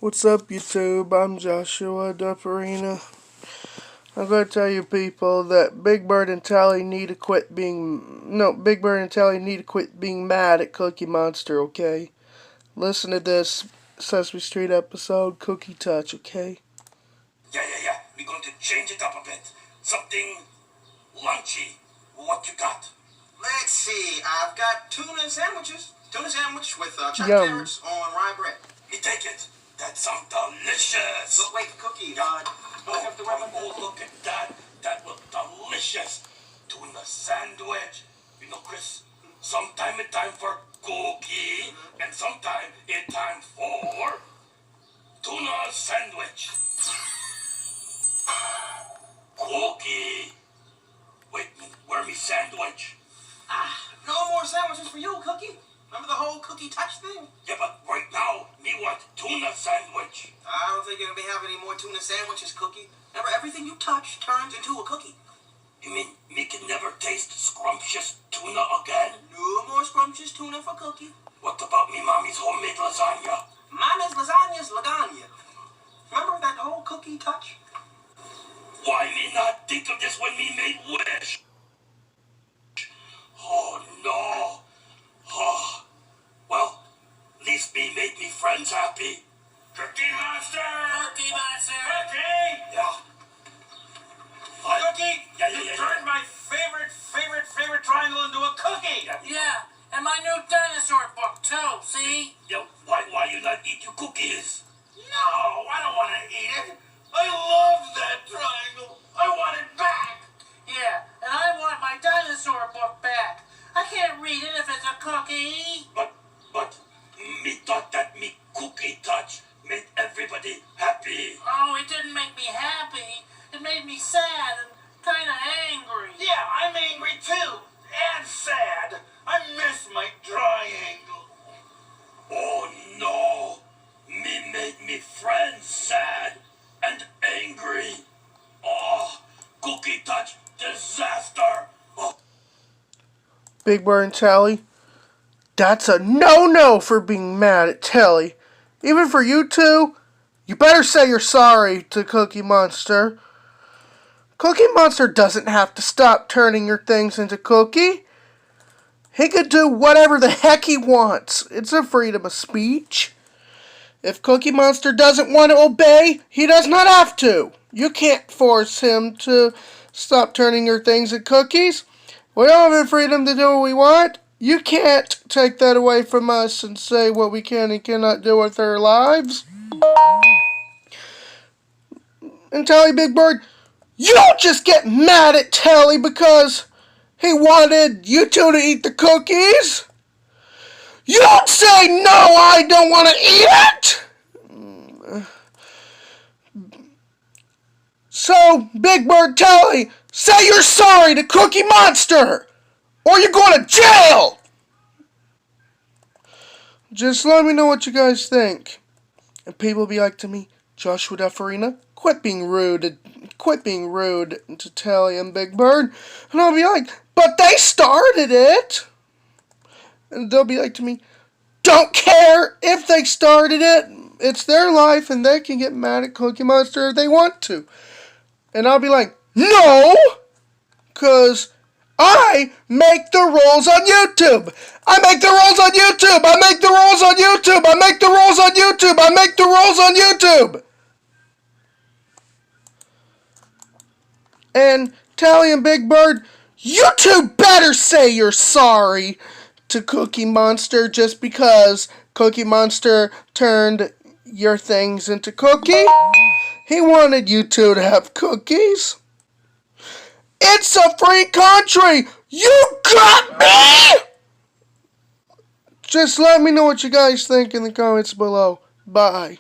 What's up, YouTube? I'm Joshua Duperina. I'm going to tell you people that Big Bird and Telly need to quit being... No, Big Bird and Telly need to quit being mad at Cookie Monster, okay? Listen to this Sesame Street episode, Cookie Touch, okay? Yeah. We're going to change it up a bit. Something lunchy. What you got? Let's see. I've got tuna sandwiches. Tuna sandwich with chopped Yum. carrots on rye bread. Me take it. That sounds delicious. But wait, Cookie. Look at that. That looks delicious. Tuna sandwich. You know, Chris, sometime it's time for cookie, and sometime it's time for tuna sandwich. Cookie. Wait, where me sandwich? No more sandwiches for you, Cookie. Remember the whole cookie touch thing? Yeah, but right now, me want tuna sandwich. I don't think you're going to be having any more tuna sandwiches, Cookie. Remember, everything you touch turns into a cookie. You mean me can never taste scrumptious tuna again? No more scrumptious tuna for Cookie. What about me mommy's homemade lasagna? Mama's lasagna's lasagna. Remember that whole cookie touch? Why me not think of this when me made wish? Oh no. Oh. Well, at least me made me friends happy. Cookie Monster! Cookie Monster! Cookie! Yeah. Cookie, Yeah. you turned my favorite triangle into a cookie. Yeah, and my new dinosaur book too, see? Yeah, why you not eat your cookies? No, I don't want to eat it. I love that triangle. I want it back. Yeah, and I want my dinosaur book back. I can't read it if it's a cookie. But me thought that me cookie touch made everybody happy. Oh, it didn't make me happy. It made me sad and kind of angry. Yeah, I'm angry too. And sad. I miss my triangle. Oh no! Me made me friends sad and angry. Oh, cookie touch disaster. Oh. Big Bird and Telly, that's a no-no for being mad at Telly. Even for you two, you better say you're sorry to Cookie Monster. Cookie Monster doesn't have to stop turning your things into cookie. He could do whatever the heck he wants. It's a freedom of speech. If Cookie Monster doesn't want to obey, he does not have to. You can't force him to stop turning your things into cookies. We all have the freedom to do what we want. You can't take that away from us and say what we can and cannot do with our lives. And Telly Big Bird, you don't just get mad at Telly because he wanted you two to eat the cookies. You don't say, no, I don't want to eat it. So, Big Bird Telly, say you're sorry to Cookie Monster, or you're going to jail. Just let me know what you guys think. And people be like to me, Joshua Duperina, quit being rude to Telly and Big Bird. And I'll be like, but they started it. And they'll be like to me, don't care if they started it. It's their life and they can get mad at Cookie Monster if they want to. And I'll be like, no, because I make the rules on YouTube. I make the rules on YouTube. I make the rules on YouTube. I make the rules on YouTube. I make the rules on YouTube. And Telly and Big Bird, you two better say you're sorry to Cookie Monster just because Cookie Monster turned your things into cookie. He wanted you two to have cookies. It's a free country. You got me. Just let me know what you guys think in the comments below. Bye.